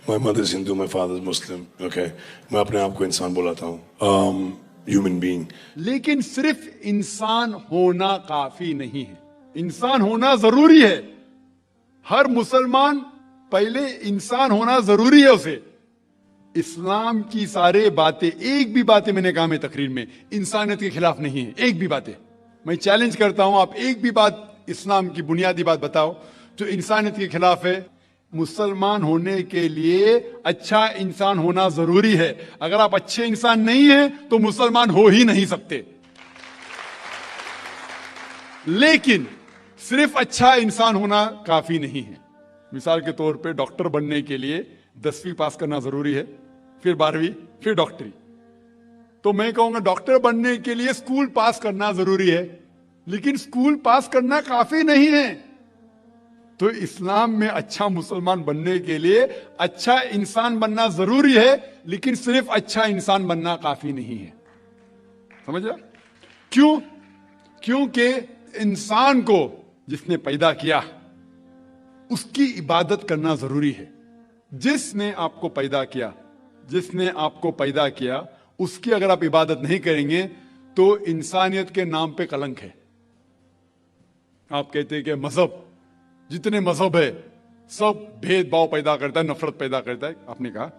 My mother is Hindu, my father is Muslim. Okay, मैं अपने आप को इंसान बुलाता हूँ, human being. लेकिन सिर्फ इंसान होना काफी नहीं है, इंसान होना जरूरी है. हर मुसलमान पहले इंसान होना जरूरी है उसे. इस्लाम की सारे बातें, एक भी बातें मैंने कहा मैं तकरीर में इंसानियत के खिलाफ नहीं है, एक भी बातें. मैं चैलेंज करता हूं, आप एक भी बात इस्लाम की बुनियादी बात बताओ जो इंसानियत के खिलाफ है. मुसलमान होने के लिए अच्छा इंसान होना जरूरी है. अगर आप अच्छे इंसान नहीं हैं तो मुसलमान हो ही नहीं सकते. लेकिन सिर्फ अच्छा इंसान होना काफी नहीं है. मिसाल के तौर पे डॉक्टर बनने के लिए 10वीं पास करना जरूरी है, फिर 12वीं, फिर डॉक्टरी. तो मैं कहूंगा डॉक्टर बनने के लिए स्कूल पास करना जरूरी है, लेकिन स्कूल पास करना काफी नहीं है. तो इस्लाम में अच्छा मुसलमान बनने के लिए अच्छा इंसान बनना जरूरी है, लेकिन सिर्फ अच्छा इंसान बनना काफी नहीं है. समझ रहे? क्यों? क्योंकि इंसान को जिसने पैदा किया उसकी इबादत करना जरूरी है. जिसने आपको पैदा किया, जिसने आपको पैदा किया, उसकी अगर आप इबादत नहीं करेंगे तो इंसानियत के नाम पे कलंक है. आप कहते हैं कि मजहब, जितने मजहब है सब भेदभाव पैदा करता है, नफरत पैदा करता है. आपने कहा,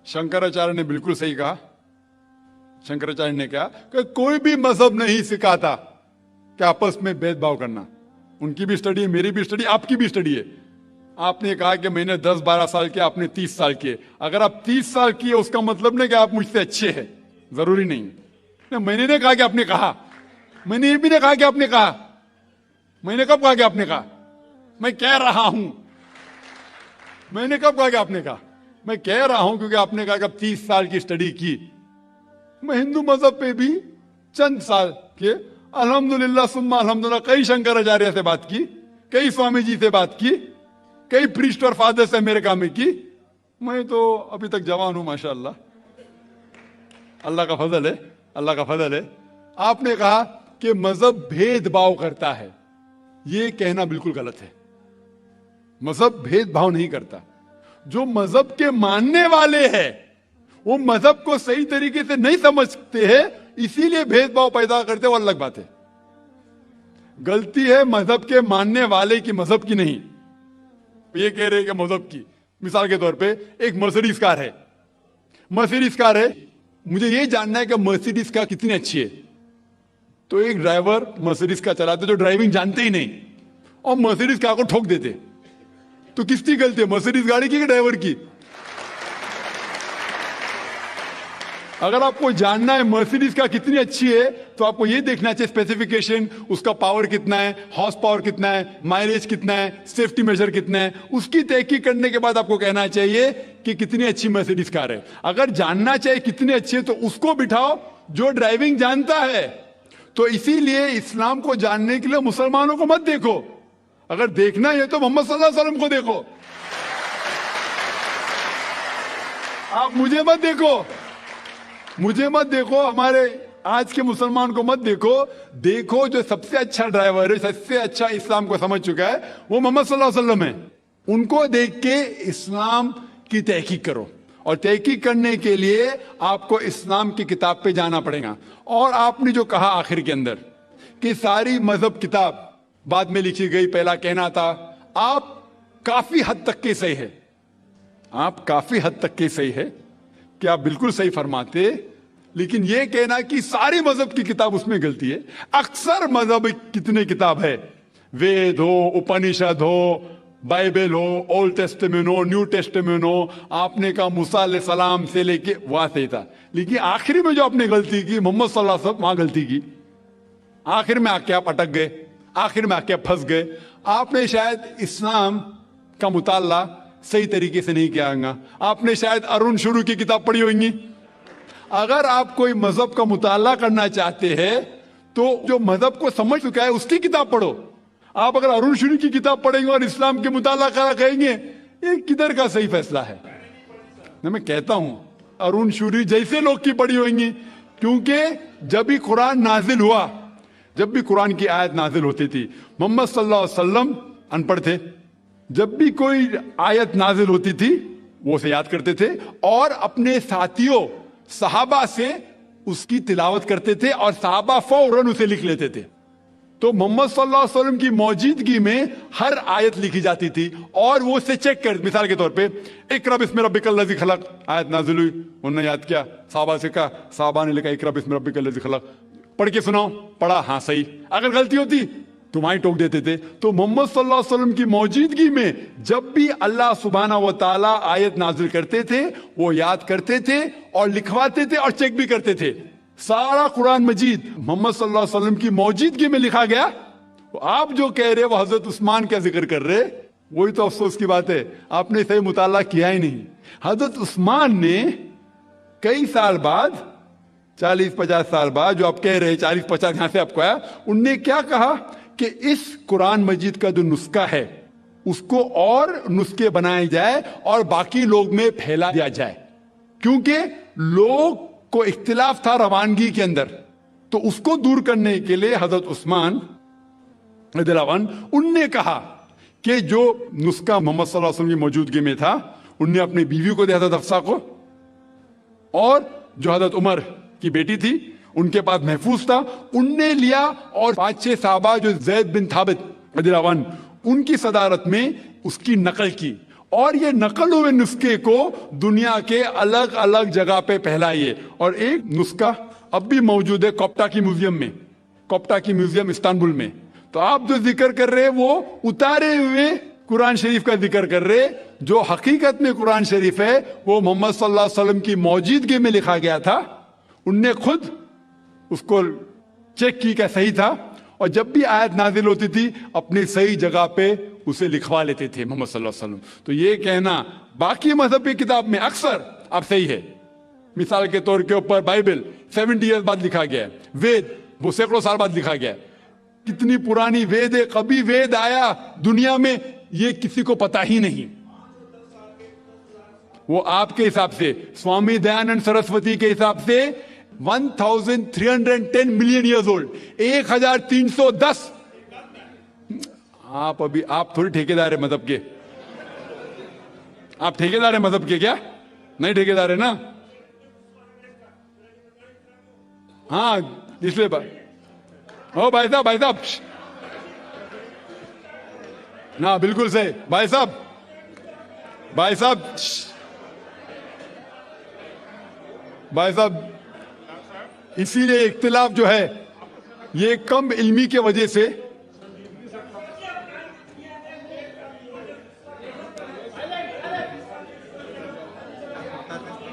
शंकराचार्य ने बिल्कुल सही कहा. शंकराचार्य ने कहा कि कोई भी मजहब नहीं सिखाता कि आपस में भेदभाव करना. उनकी भी स्टडी है, मेरी भी स्टडी, आपकी भी स्टडी है. आपने कहा कि मैंने 10-12 साल किए, आपने 30 साल किए. अगर आप 30 साल किए उसका मतलब नहीं कि आप मुझसे अच्छे हैं, जरूरी नहीं. मैंने नहीं कहा कि आपने कहा, मैंने ये भी नहीं कहा कि आपने कहा. मैंने कब कहा कि आपने कहा? मैं कह रहा हूं. मैंने कब कहा कि आपने कहा? मैं कह रहा हूं क्योंकि आपने कहा कि अब 30 साल की स्टडी की. मैं हिंदू मजहब पे भी चंद साल के, अल्हम्दुलिल्लाह सुम्मा अल्हम्दुलिल्लाह, कई शंकराचार्य से बात की, कई स्वामी जी से बात की, कई प्रीस्ट और फादर से अमेरिका में की. मैं तो अभी तक जवान हूं माशाअल्लाह. अल्लाह का फजल है, अल्लाह का फजल है. आपने कहा कि मजहब भेदभाव करता है. ये कहना बिल्कुल गलत है. मजहब भेदभाव नहीं करता. जो मजहब के मानने वाले हैं वो मजहब को सही तरीके से नहीं समझते हैं, इसीलिए भेदभाव पैदा करते, वो अलग बात है. गलती है मजहब के मानने वाले की, मजहब की नहीं. ये कह रहे हैं कि मजहब की. मिसाल के तौर पे एक मर्सिडीज कार है, मर्सिडीज कार है, मुझे ये जानना है कि मर्सिडीज कार कितनी अच्छी है. तो एक ड्राइवर मर्सिडीज कार चलाते जो ड्राइविंग जानते ही नहीं और मर्सिडीज कार को ठोक देते, तो किसकी गलती है, मर्सिडीज गाड़ी की कि ड्राइवर की? अगर आपको जानना है मर्सिडीज कार कितनी अच्छी है तो आपको यह देखना चाहिए स्पेसिफिकेशन, उसका पावर कितना है, हॉर्स पावर कितना है, माइलेज कितना है, सेफ्टी मेजर कितना है. उसकी तहकीक करने के बाद आपको कहना चाहिए कि कितनी अच्छी मर्सिडीज कार है. अगर जानना चाहिए कितनी अच्छी है तो उसको बिठाओ जो ड्राइविंग जानता है. तो इसीलिए इस्लाम को जानने के लिए मुसलमानों को मत देखो, अगर देखना है तो मोहम्मद सल्लल्लाहु अलैहि वसल्लम को देखो. आप मुझे मत देखो, मुझे मत देखो, हमारे आज के मुसलमान को मत देखो. देखो जो सबसे अच्छा ड्राइवर है, सबसे अच्छा इस्लाम को समझ चुका है, वो मोहम्मद सल्लल्लाहु अलैहि वसल्लम है. उनको देख के इस्लाम की तहकीक करो. और तहकीक करने के लिए आपको इस्लाम की किताब पे जाना पड़ेगा. और आपने जो कहा आखिर के अंदर कि सारी मजहब किताब बाद में लिखी गई, पहला कहना था, आप काफी हद तक के सही है. आप काफी हद तक के सही है कि आप बिल्कुल सही फरमाते, लेकिन यह कहना कि सारी मजहब की किताब, उसमें गलती है. अक्सर मजहब कितने किताब है, वेद हो, उपनिषद हो, बाइबल हो, ओल्ड टेस्टामेंट हो, न्यू टेस्टामेंट हो. आपने कहा मूसा अलैहि सलाम से लेके वहां सही था, लेकिन आखिरी में जो आपने गलती की, मोहम्मद सल्लल्लाहु अलैहि वसल्लम, वहां गलती की. आखिर में आके आप अटक गए, आखिर में आके आप फंस गए. आपने शायद इस्लाम का मुताला सही तरीके से नहीं किया होगा. आपने शायद अरुण शुरू की किताब पढ़ी होगी. अगर आप कोई मजहब का मुताला करना चाहते हैं तो जो मजहब को समझ चुका है उसकी किताब पढ़ो. आप अगर अरुण शुरू की किताब पढ़ेंगे और इस्लाम के मुताला करा कहेंगे, ये किधर का सही फैसला है? मैं कहता हूं अरुण शुरी जैसे लोग की पढ़ी होंगी, क्योंकि जब भी कुरान नाजिल हुआ, जब भी कुरान की आयत नाजिल होती थी, मोहम्मद सल्लल्लाहु अलैहि वसल्लम अनपढ़ थे. जब भी कोई आयत नाजिल होती थी وہ اسے یاد کرتے تھے اور اپنے ساتھیوں صحابہ سے اس کی تلاوت کرتے تھے اور صحابہ فوراً اسے لکھ لیتے تھے. تو محمد صلی اللہ علیہ وسلم کی موجودگی میں ہر آیت لکھی جاتی تھی اور وہ اسے چیک کر, مثال کے طور پہ اقرا بسم ربک الذی خلق آیت نازل ہوئی, انہوں نے یاد کیا, صحابہ سے کہا, صحابہ نے لکھا اقرا بسم ربک الذی خلق, پڑھ کے سناؤ, پڑھا, ہاں صحیح, اگر غلطی ہوتی تمہاری ٹوک دیتے تھے. تو محمد صلی اللہ علیہ وسلم کی موجودگی میں جب بھی اللہ سبحانہ و تعالیٰ آیت نازل کرتے تھے وہ یاد کرتے تھے اور لکھواتے تھے اور چیک بھی کرتے تھے. سارا قرآن مجید محمد صلی اللہ علیہ وسلم کی موجودگی میں لکھا گیا. آپ جو کہہ رہے وہ حضرت عثمان کا ذکر کر رہے, وہی تو افسوس کی بات ہے, آپ نے صحیح مطالعہ کیا ہی نہیں. حضرت عثمان نے کئی سال بعد, 40-50 سال بعد, جو آپ کہہ رہے 40-50 یہاں سے آپ کو آیا, ان نے کیا کہا کہ اس قرآن مجید کا جو نسخہ ہے اس کو اور نسخے بنائے جائے اور باقی لوگ میں پھیلا دیا جائے, کیونکہ لوگ کو اختلاف تھا روانگی کے اندر. تو اس کو دور کرنے کے لیے حضرت عثمان رضی اللہ عنہ ان نے کہا کہ جو نسخہ محمد صلی اللہ علیہ وسلم کی موجودگی میں تھا ان نے اپنی بیوی کو دیا, حضرت حفصہ کو, اور جو حضرت عمر کی بیٹی تھی ان کے پاس محفوظ تھا, ان نے لیا, اور 5-6 صحابہ جو زید بن ثابت رضی اللہ عنہ ان کی صدارت میں اس کی نقل کی, اور یہ نقل ہوئے نسخے کو دنیا کے الگ الگ جگہ پہ پھیلائیے. اور ایک نسخہ اب بھی موجود ہے کوپٹا کی میوزیم میں, کوپٹا کی میوزیم استنبول میں. تو آپ جو ذکر کر رہے وہ اتارے ہوئے قرآن شریف کا ذکر کر رہے, جو حقیقت میں قرآن شریف ہے وہ محمد صلی اللہ علیہ وسلم کی موجودگی میں لکھا گیا تھا. ان نے خود اس کو چیک کی کہ صحیح تھا, اور جب بھی آیت نازل ہوتی تھی اپنی صحیح جگہ پہ اسے لکھوا لیتے تھے محمد صلی اللہ علیہ وسلم. تو یہ کہنا باقی مذہب کی کتاب میں اکثر اب صحیح ہے. مثال کے طور کے اوپر بائبل 70 ایئر بعد لکھا گیا ہے, وید وہ سینکڑوں سال بعد لکھا گیا ہے. کتنی پرانی وید ہے, کبھی وید آیا دنیا میں یہ کسی کو پتا ہی نہیں. وہ آپ کے حساب سے, سوامی دیانند سرسوتی کے حساب سے 1310 ملین ایئرز اولڈ, 1310. آپ تھوڑی ٹھیکیدار ہے مذہب کے, آپ ٹھیکیدار ہیں مذہب کے کیا؟ نہیں ٹھیکیدار ہے نا. ہاں اس لیے بھائی صاحب نا, بالکل صحیح بھائی صاحب, اسی لیے اختلاف جو ہے یہ کم علمی کے وجہ سے.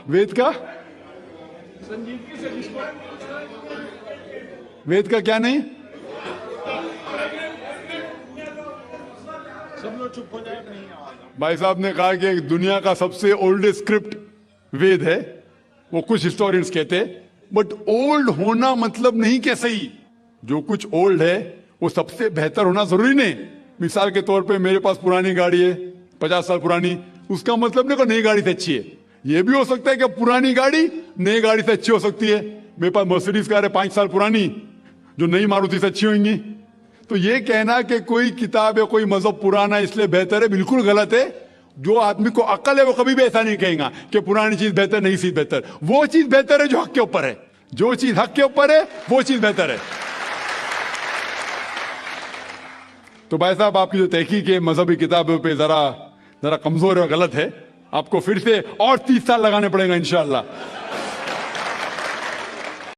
وید کا کیا نہیں, بھائی صاحب نے کہا کہ دنیا کا سب سے اولڈسٹ اسکرپٹ وید ہے, وہ کچھ ہسٹورینز کہتے, بٹ اولڈ ہونا مطلب نہیں کہ صحیح. جو کچھ اولڈ ہے وہ سب سے بہتر ہونا ضروری نہیں. مثال کے طور پہ میرے پاس پرانی گاڑی ہے 50 سال پرانی, اس کا مطلب نہیں کہ نئی گاڑی سے اچھی ہے. یہ بھی ہو سکتا ہے کہ پرانی گاڑی نئی گاڑی سے اچھی ہو سکتی ہے. میرے پاس مرسیڈیز کار ہے 5 سال پرانی جو نئی ماروتی سے اچھی ہوئیں گی. تو یہ کہنا کہ کوئی کتاب ہے کوئی مذہب پرانا اس لیے بہتر ہے, بالکل غلط ہے. جو آدمی کو عقل ہے وہ کبھی بھی ایسا نہیں کہے گا کہ پرانی چیز بہتر, نئی چیز بہتر. وہ چیز بہتر ہے جو حق کے اوپر ہے, جو چیز حق کے اوپر ہے وہ چیز بہتر ہے. تو بھائی صاحب آپ کی جو تحقیق ہے مذہبی کتابوں پہ ذرا کمزور اور غلط ہے. آپ کو پھر سے اور 30 سال لگانے پڑے گا انشاءاللہ.